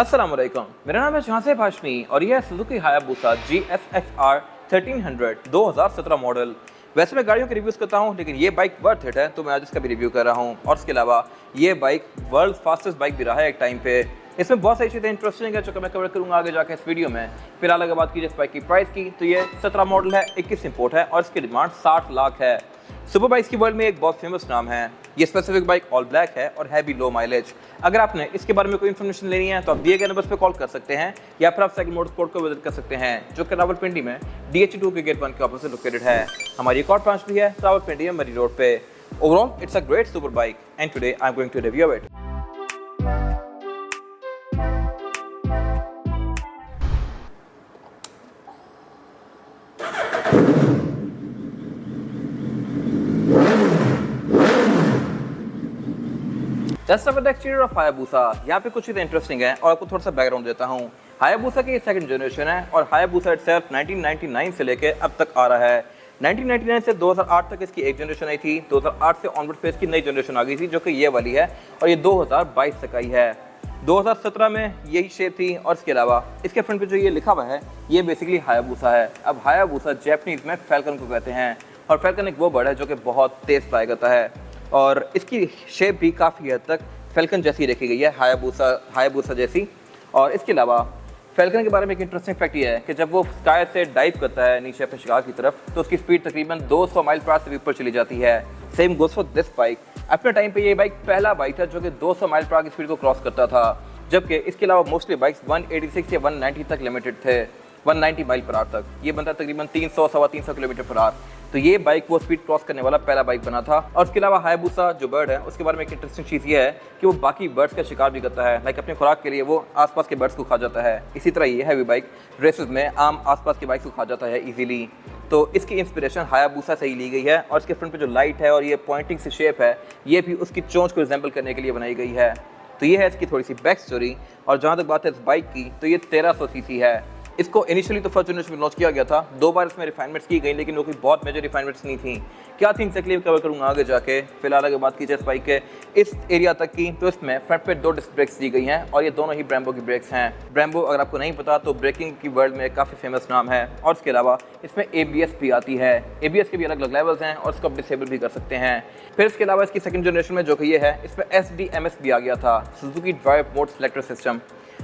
अस्सलाम वालेकुम, मेरा नाम है जहांसेब हाशमी और यह है सुजुकी हायाबुसा GSX-R 1300 2017 मॉडल। वैसे मैं गाड़ियों के रिव्यूज़ करता हूं, लेकिन ये बाइक वर्थ इट है तो मैं आज इसका भी रिव्यू कर रहा हूं। और इसके अलावा ये बाइक वर्ल्ड फास्टेस्ट बाइक भी रहा है एक टाइम पे। इसमें बहुत सारी चीज़ें इंटरेस्टिंग है जो कि मैं कवर करूंगा आगे जाकर इस वीडियो में। फिलहाल अगर बात की जाए इस बाइक की प्राइस की, तो ये 17 मॉडल है, 21 इंपोर्ट है और इसकी डिमांड 60 लाख है। सुपर बाइक्स की वर्ल्ड में एक बहुत फेमस नाम है। ये स्पेसिफिक बाइक ऑल ब्लैक है और है भी लो माइलेज। अगर आपने इसके बारे में कोई इन्फॉर्मेशन लेनी है तो आप दिए गए नंबर पर कॉल कर सकते हैं या फिर आप साइकिल मोटरस्पोर्ट को विजिट कर सकते हैं, जो कि रावलपिंडी में DH2 के गेट 1 के ऑपोजिट लोकेटेड है। हमारी एक और ब्रांच भी है रावलपिंडी में मरी रोड पे। Overall it's a great super bike and today I am going to review it. Let's start with the exterior of Hayabusa। यहाँ पे कुछ चीज़ें इंटरेस्टिंग है और आपको थोड़ा सा बैकग्राउंड देता हूँ। Hayabusa की सेकंड जनरेशन है और Hayabusa itself 1999 से लेके अब तक आ रहा है। 1999 से 2008 तक इसकी एक जनरेशन आई थी। 2008 से ऑनवर्ड पे इसकी नई जनरेशन आ गई थी जो कि ये वाली है और ये 2022 तक आई है। 2017 में यही शेप थी और इसके अलावा इसके फ्रंट पे जो ये लिखा हुआ है ये बेसिकली Hayabusa है। अब Hayabusa जैपनीज में फैल्कन को कहते हैं और फैल्कन एक वो बर्ड है जो कि बहुत तेज़ फ्लाई करता है और इसकी शेप भी काफ़ी हद तक फैल्कन जैसी रखी गई है, हायाबुसा जैसी। और इसके अलावा फैल्कन के बारे में एक इंटरेस्टिंग फैक्ट ये है कि जब वो स्काई से डाइव करता है नीचे अपने शिकार की तरफ तो उसकी स्पीड तकरीबन 200 माइल पर आवर से ऊपर चली जाती है। Same goes for this bike. अपने टाइम पे ये बाइक पहला बाइक था जो कि 200 माइल पर आवर की स्पीड को क्रॉस करता था, जबकि इसके अलावा मोस्टली बाइक्स 186 या 190 तक लिमिटेड थे, 190 माइल पर आवर तक। ये बनता तकरीबन 300-325 किलोमीटर पर आवर। तो ये बाइक वो स्पीड क्रॉस करने वाला पहला बाइक बना था। और उसके अलावा हायाबुसा जो बर्ड है उसके बारे में एक इंटरेस्टिंग चीज़ ये है कि वो बाकी बर्ड्स का शिकार भी करता है। लाइक अपने खुराक के लिए वो आसपास के बर्ड्स को खा जाता है। इसी तरह ये हैवी बाइक रेसेस में आम आसपास के बाइक को खा जाता है इजीली। तो इसकी इंस्पिरेशन हायाबुसा से ही ली गई है और इसके फ्रंट पे जो लाइट है और ये पॉइंटिंग से शेप है ये भी उसकी चोंच को रिजेंबल करने के लिए बनाई गई है। तो ये है इसकी थोड़ी सी बैक स्टोरी। और जहाँ तक बात है इस बाइक की, तो ये 1300 सीसी है। इसको इनिशियली तो फर्स्ट जनरेशन में लॉन्च किया गया था, 2 बार इसमें रिफाइनमेंट्स की गई, लेकिन वो कोई बहुत मेजर रिफाइनमेंट्स नहीं थी। क्या थी एक्चुअली कवर करूँगा आगे जाके। फिलहाल अगर बात की जाए इस बाइक के इस एरिया तक की, तो इसमें फ्रंट पे 2 डिस्क ब्रेक्स दी गई हैं और ये दोनों ही ब्रेम्बो की ब्रेक्स हैं। ब्रेम्बो अगर आपको नहीं पता तो ब्रेकिंग की वर्ल्ड में काफ़ी फेमस नाम है। और इसके अलावा इसमें ABS भी आती है। ABS के भी अलग अलग लेवल्स हैं और इसको आप डिसेबल भी कर सकते हैं। फिर इसके अलावा इसकी सेकंड जनरेशन में जो कि ये है, इसमें SDMS भी आ गया था, Suzuki drive mode selector system.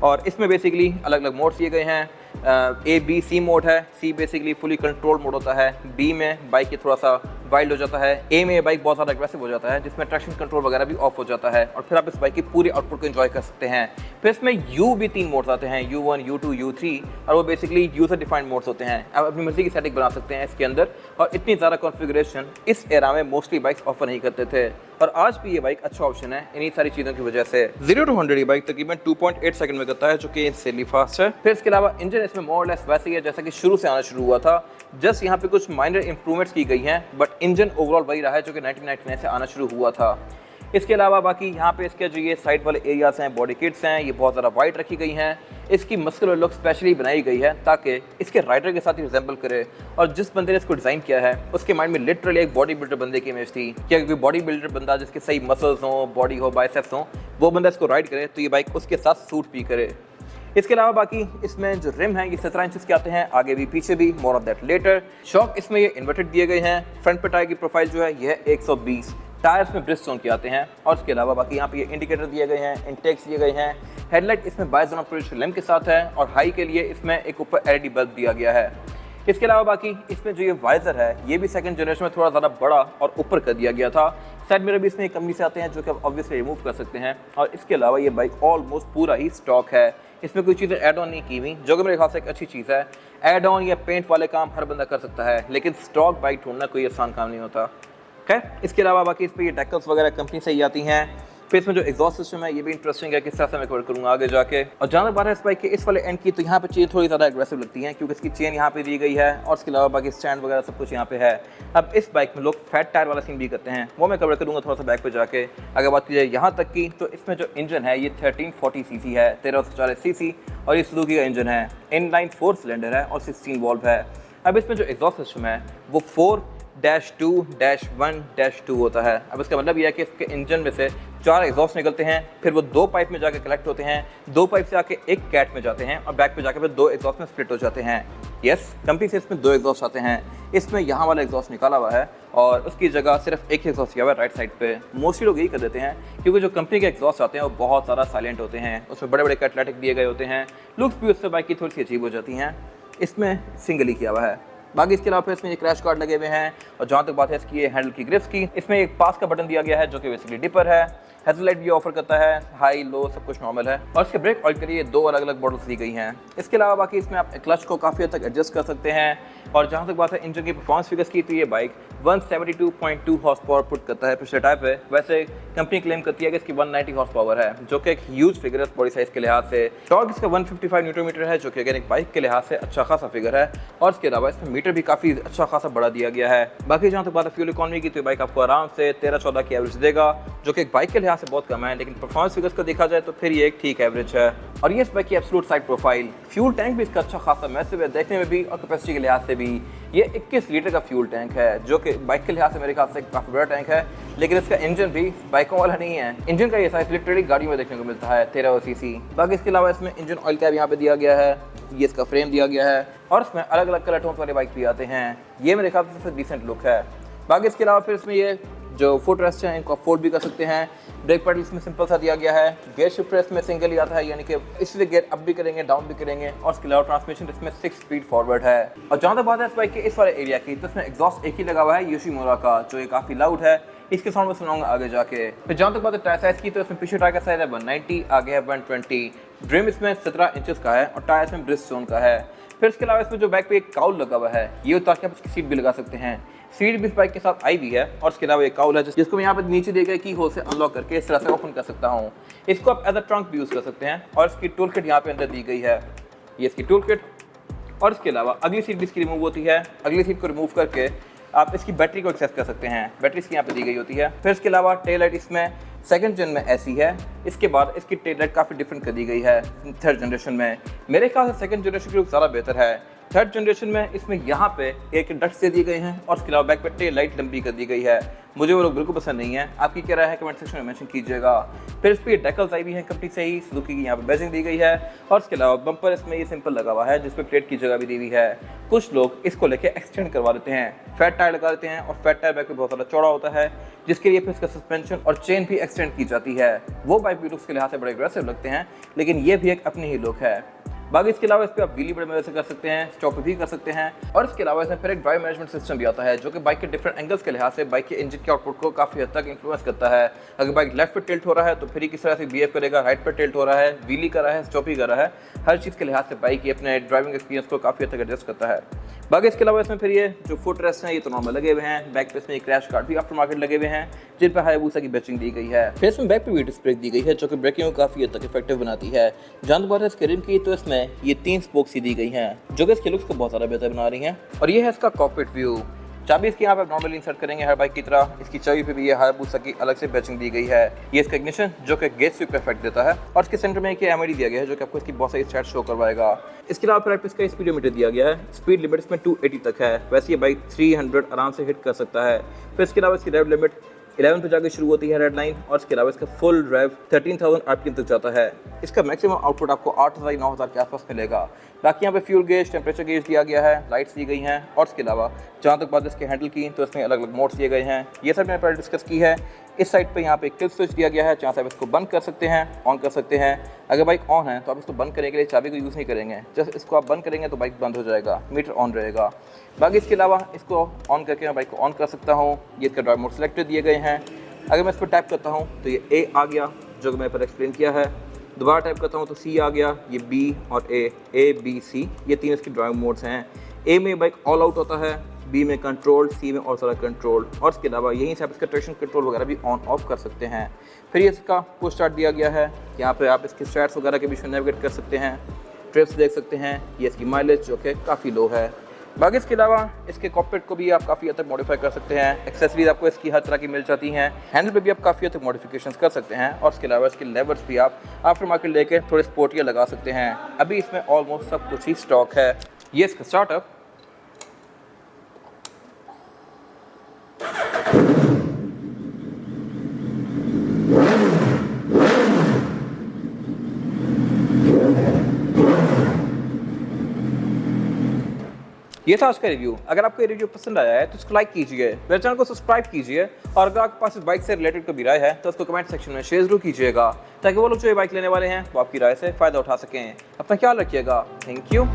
और इसमें बेसिकली अलग अलग मोड्स दिए गए हैं। A, B, C मोड है। C basically fully control mode होता है। B में बाइक ये थोड़ा सा वाइल्ड हो जाता है। A में बाइक बहुत ज़्यादा एग्रेसिव हो जाता है, जिसमें ट्रैक्शन कंट्रोल वगैरह भी ऑफ हो जाता है और फिर आप इस बाइक की पूरी आउटपुट को एंजॉय कर सकते हैं। फिर इसमें U भी 3 मोड्स आते हैं, U1, U2, U3, और वो बेसिकली यूजर डिफाइंड मोड्स होते हैं। आप अपनी मर्जी की सेटिंग बना सकते हैं इसके अंदर और इतनी ज़्यादा कॉन्फ़िगरेशन इस एरा में मोस्टली बाइक्स ऑफर नहीं करते थे और आज भी ये बाइक अच्छा ऑप्शन है इन्हीं सारी चीज़ों की वजह से। 0 to 100 ये बाइक तकरीबन 2.8 सेकंड में करता है, जो कि इंसेनली फास्ट है। फिर इसके अलावा इंजन इसमें मोर लेस वैसे ही है जैसा कि शुरू से आना शुरू हुआ था। जस्ट यहाँ पे कुछ माइनर इंप्रूवमेंट्स की गई हैं, बट इंजन ओवरऑल वही रहा है जो कि 1999 से आना शुरू हुआ था। इसके अलावा बाकी यहाँ पे इसके जो ये साइड वाले एरियाज हैं, बॉडी किट्स हैं, ये बहुत ज़्यादा वाइड रखी गई हैं। इसकी मस्कुलर लुक स्पेशली बनाई गई है ताकि इसके राइडर के साथ ही रिजेंबल करे। और जिस बंदे ने इसको डिज़ाइन किया है उसके माइंड में लिटरली एक बॉडी बिल्डर बंदे की इमेज थी कि अगर बॉडी बिल्डर बंदा जिसके सही मसल्स हों, बॉडी हो, बाइसेप्स हों, वो बंदा इसको राइड करे तो ये बाइक उसके साथ सूट भी करे। इसके अलावा बाकी इसमें जो रिम है ये 17 इंचेस के आते हैं, आगे भी पीछे भी, more of that letter. Shock इसमें ये इन्वर्टेड दिए गए हैं। फ्रंट पे टायर की प्रोफाइल जो है ये 120, टायर्स में ब्रिजस्टोन के आते हैं। और इसके अलावा बाकी यहाँ पे ये इंडिकेटर दिए गए हैं, इंटेक्स दिए गए हैं। हेडलाइट इसमें बाइजोन ऑफ प्रोजेक्शन लैंप के साथ है और हाई के लिए इसमें एक ऊपर LED बल्ब दिया गया है। इसके अलावा बाकी इसमें जो ये वाइजर है ये भी सेकंड जनरेशन में थोड़ा ज़्यादा बड़ा और ऊपर कर दिया गया था। साइड मिरर भी इसमें एक कंपनी से आते हैं जो कि आप ऑब्वियसली रिमूव कर सकते हैं। और इसके अलावा ये बाइक ऑलमोस्ट पूरा ही स्टॉक है, इसमें कोई चीज़ें ऐड ऑन नहीं की हुई, जो कि मेरे ख्याल से एक अच्छी चीज़ है। ऐड ऑन या पेंट वाले काम हर बंदा कर सकता है, लेकिन स्टॉक बाइक ढूंढना कोई आसान काम नहीं होता। खैर, इसके अलावा बाकी इस पर ये डेकल्स वगैरह कंपनी से ही आती हैं। फिर इसमें जो एग्जॉस्ट सिस्टम है ये भी इंटरेस्टिंग है, किस तरह से मैं कवर करूँगा आगे जाके। और जहाँ तक बात है इस बाइक के इस वाले एंड की, तो यहाँ पे चेन थोड़ी ज़्यादा एग्रेसिव लगती है क्योंकि इसकी चेन यहाँ पे दी गई है और इसके अलावा बाकी स्टैंड वगैरह सब कुछ यहाँ पे है। अब इस बाइक में लोग फैट टायर वाला सीन भी करते हैं, वो मैं कवर करूँगा थोड़ा सा बैक पे जाके। अगर बात की जाए यहाँ तक की, तो इसमें जो इंजन है ये 1340 सीसी है, 1340 सीसी, और ये सुजुकी का इंजन है। इनलाइन 4 सिलेंडर है और 16 वॉल्व है। अब इसमें जो एग्जॉस्ट सिस्टम है वो 4-2-1-2 होता है। अब इसका मतलब यह है कि इसके इंजन में से 4 एग्जॉस्ट निकलते हैं, फिर वो 2 पाइप में जाके कलेक्ट होते हैं, 2 पाइप से आके एक कैट में जाते हैं और बैक पे जाके फिर 2 एग्जॉस्ट में स्प्लिट हो जाते हैं। यस, कंपनी से इसमें 2 एग्जॉस्ट आते हैं। इसमें यहाँ वाला एग्जॉस्ट निकाला हुआ है और उसकी जगह सिर्फ एक एग्जॉस्ट किया हुआ है राइट साइड पे। मोस्टली लोग यही कर देते हैं क्योंकि जो कंपनी के एग्जॉस्ट आते हैं वो बहुत ज़्यादा साइलेंट होते हैं, उसमें बड़े बड़े कैटलाइटिक दिए गए होते हैं, लुक्स भी उससे बाइक की थोड़ी सी अजीब हो जाती हैं। इसमें सिंगल ही किया हुआ है। बाकी इसके अलावा इसमें ये क्रैश गार्ड लगे हुए हैं और जहाँ तक बात है इसकी हैंडल की ग्रिप्स की, इसमें एक पास का बटन दिया गया है जो कि बेसिकली डिपर है। हेडलाइट भी ऑफर करता है, हाई लो सब कुछ नॉर्मल है और इसके ब्रेक ऑयल के लिए 2 अलग अलग मॉडल्स दी गई हैं। इसके अलावा बाकी इसमें आप क्लच को काफ़ी हद तक एडजस्ट कर सकते हैं और जहाँ तक बात है इंजन की परफॉर्मेंस फिगर्स की, तो ये बाइक 172.2 हॉर्स पावर पुट करता है पिछले टायर पे। वैसे कंपनी क्लेम करती है कि इसकी 190 हॉर्स पावर है जो कि एक ह्यूज फिगर है बॉडी साइज के लिहाज से। टॉर्क इसका 155 न्यूटन मीटर है जो कि अगर एक बाइक के लिहाज से अच्छा खासा फिगर है और इसके अलावा इसमें मीटर भी काफ़ी अच्छा खासा बड़ा दिया गया है। बाकी जहाँ तक बात है फ्यूल इकॉनमी की, तो बाइक आपको आराम से 13-14 की एवरेज देगा जो कि एक बाइक के लिहाज से बहुत कम है, लेकिन परफॉर्मेंस फिगर्स को देखा जाए तो फिर ये एक ठीक एवरेज है। और ये इस बाइक की absolute side profile, fuel tank भी इसका अच्छा खासा मैसिव है देखने में भी और कैपेसिटी के लिहाज से भी। ये 21 लीटर का फ्यूल टैंक है जो कि बाइक के लिहाज से मेरे ख्याल से काफ़ी बड़ा टैंक है, लेकिन इसका इंजन भी बाइकों वाला नहीं है। इंजन का ये साइज लिटरली गाड़ियों में देखने को मिलता है 13 सीसी। बाकी इसके अलावा इसमें इंजन ऑयल कैप यहाँ पे दिया गया है, ये इसका फ्रेम दिया गया है और इसमें अलग अलग कलर टोन वाले बाइक भी आते हैं। ये मेरे ख्याल से सबसे डिसेंट लुक है। बाकी इसके अलावा फिर इसमें ये जो फुट रेस्ट हैं इनको फोल्ड भी कर सकते हैं। ब्रेक पेडल इसमें सिंपल सा दिया गया है। गियर शिफ्टर इसमें सिंगल ही आता है, यानी कि इसलिए गियर अप भी करेंगे डाउन भी करेंगे और इसके अलावा ट्रांसमिशन इसमें 6 स्पीड फॉरवर्ड है। और जहाँ तक बात है इस बाइक के इस वाले एरिया की, तो इसमें एग्जॉस्ट एक ही लगा हुआ है योशीमुरा का जो ये काफ़ी लाउड है। इसके साउंड में सुनाऊंगा आगे जाके। फिर जहाँ तक बात है टायर साइज की, तो इसमें पीछे टायर का साइज है 190, आगे है 120। ड्रिम इसमें 17 इंचेस का है और टायर इसमें ब्रिजस्टोन का है। फिर इसके अलावा इसमें जो बैक पे एक काउल लगा हुआ है, ये ताकि आप इसकी सीट भी लगा सकते हैं। सीट भी इस बाइक के साथ आई हुई है और इसके अलावा एक काउल है जिसको मैं यहाँ पे नीचे देकर की होल से अनलॉक करके इस तरह से ओपन कर सकता हूँ। इसको आप एज अ ट्रंक भी यूज़ कर सकते हैं और इसकी टूल किट यहाँ पे अंदर दी गई है, ये इसकी टूल किट। और इसके अलावा अगली सीट भी इसकी रिमूव होती है। अगली सीट को रिमूव करके आप इसकी बैटरी को एक्सेस कर सकते हैं, बैटरी इसकी यहाँ पे दी गई होती है। फिर इसके अलावा टेल लाइट इसमें सेकंड जन में ऐसी है, इसके बाद इसकी टेल लाइट काफ़ी डिफरेंट कर दी गई है थर्ड जनरेशन में। मेरे ख्याल से सेकंड जनरेशन की लुक ज़्यादा बेहतर है। थर्ड जनरेशन में इसमें यहाँ पे एक डक्ट्स दे दिए गए हैं और इसके अलावा बैक पे टेल लाइट लंबी कर दी गई है। मुझे वो लोग बिल्कुल पसंद नहीं है, आपकी क्या राय है कमेंट सेक्शन में मेंशन कीजिएगा। फिर इस पर डेकल्स आई भी हैं कंपनी से ही, सुजुकी की यहाँ पे बैजिंग दी गई है और इसके अलावा बम्पर इसमें ये सिंपल लगा हुआ है जिसपे प्लेट की जगह भी दी हुई है। कुछ लोग इसको लेके एक्सटेंड करवा देते हैं, फैट टायर लगा देते हैं और फैट टायर बैक पे बहुत ज़्यादा चौड़ा होता है जिसके लिए फिर इसका सस्पेंशन और चेन भी एक्सटेंड की जाती है। वो बाइक भी लुक्स के लिहाज से बड़े अग्रेसिव लगते हैं, लेकिन ये भी एक अपनी ही लुक है। बाकी इसके अलावा इस पर आप व्हीली बड़े मजे से कर सकते हैं, स्टॉप भी कर सकते हैं और इसके अलावा इसमें फिर एक ड्राइव मैनेजमेंट सिस्टम भी आता है जो कि बाइक के डिफरेंट एंगल्स के लिहाज से बाइक के इंजन के आउटपुट को काफ़ी हद तक इन्फ्लुएंस करता है। अगर बाइक लेफ्ट पे टिल्ट हो रहा है तो फिर किस तरह से बिहेव करेगा, राइट पे टिल्ट हो रहा है, व्हीली कर रहा है, स्टॉप ही कर रहा है, हर चीज़ के लिहाज से बाइक अपने ड्राइविंग एक्सपीरियंस को काफ़ी हद तक एडजस्ट करता है। बाकी इसके अलावा इसमें फिर ये जो फुट रेस्ट हैं ये तो नॉर्मल लगे हुए हैं, बैक पे इसमें क्रैश गार्ड भी आफ्टर मार्केट लगे हुए हैं जिन पर हायाबुसा की बैचिंग दी गई है। फिर इसमें बैक पे भी डिस्क ब्रेक दी गई है जो कि ब्रेकिंग को काफ़ी हद तक इफेक्टिव बनाती है। जहाँ बात है इसके रिम की, तो इसमें ये 3 स्पोक्स दी गई हैं जो कि इसके लुक्स को बहुत ज़्यादा बेहतर बना रही हैं। और ये है इसका कॉकपिट व्यू। चाबी इसकी यहाँ पे नॉर्मली इंसर्ट करेंगे हर बाइक की तरह। इसकी चाबी पे भी ये हायाबुसा की अलग से बैचिंग दी गई है। ये इसका इग्निशन जो कि गेट स्विच पे इफेक्ट देता है और इसके सेंटर में एक एमआईडी दिया गया है जो कि आपको इसकी बहुत सारी स्टैट्स शो करवाएगा। इसके अलावा फिर इसका स्पीडोमीटर दिया गया है, स्पीड लिमिट इसमें 280 तक है, वैसे ये बाइक 300 आराम से हिट कर सकता है। फिर इसके अलावा इसकी रेव लिमिट 11 पे जाकर शुरू होती है रेड लाइन और इसके अलावा इसका फुल ड्राइव 13,000 आरपीएम तक जाता है। इसका मैक्सिमम आउटपुट आपको 8,000-9,000 के आसपास मिलेगा। बाकी यहाँ पे फ्यूल गेज, टेम्परेचर गेज दिया गया है, लाइट्स दी गई हैं और इसके अलावा जहाँ तक बात इसके हैंडल की, तो इसमें अलग अलग मोड्स दिए गए हैं। ये सब मैंने पहले डिस्कस की है। इस साइड पे यहाँ पे किल स्विच दिया गया है जहाँ से आप इसको बंद कर सकते हैं, ऑन कर सकते हैं। अगर बाइक ऑन है तो आप इसको बंद करने के लिए चाबी को यूज़ नहीं करेंगे, जस्ट इसको आप बंद करेंगे तो बाइक बंद हो जाएगा, मीटर ऑन रहेगा। बाकी इसके अलावा इसको ऑन करके मैं बाइक को ऑन कर सकता हूँ। ये इसका ड्राइव मोड सेलेक्टेड दिए गए हैं। अगर मैं इस पर टैप करता हूँ तो ये ए आ गया जो कि मैंने पर एक्सप्लेन किया है। दोबारा टाइप करता हूँ तो सी आ गया, ये बी और ए बी सी ये 3 इसके ड्राइव मोड्स हैं। ए में बाइक ऑल आउट होता है, बी में कंट्रोल, सी में और सारा कंट्रोल और इसके अलावा यहीं से आप इसका ट्रैक्शन कंट्रोल वगैरह भी ऑन ऑफ कर सकते हैं। फिर ये इसका पुश स्टार्ट दिया गया है, यहाँ पे आप इसके स्टैट्स वगैरह के बीच में नेविगेट कर सकते हैं, ट्रिप्स देख सकते हैं। ये इसकी माइलेज जो कि काफ़ी लो है। बाकी इसके अलावा इसके कॉकपिट को भी आप काफ़ी हद तक मॉडिफाई कर सकते हैं। एक्सेसरीज आपको इसकी हर तरह की मिल जाती हैं। हैंडल पे भी आप काफ़ी हद तक मॉडिफिकेशंस कर सकते हैं और इसके अलावा इसके लेवर्स भी आप आफ्टर मार्केट लेके थोड़े स्पोर्टिया लगा सकते हैं। अभी इसमें ऑलमोस्ट सब कुछ ही स्टॉक है। ये इसका स्टार्टअप ये था आज का रिव्यू। अगर आपको ये रिव्यू पसंद आया है तो इसको लाइक कीजिए, मेरे चैनल को सब्सक्राइब कीजिए और अगर आपके पास इस बाइक से रिलेटेड कोई भी राय है तो उसको कमेंट सेक्शन में शेयर जरूर कीजिएगा ताकि वो लोग जो ये बाइक लेने वाले हैं वो आपकी राय से फ़ायदा उठा सकें। अपना ख्याल रखिएगा। Thank you.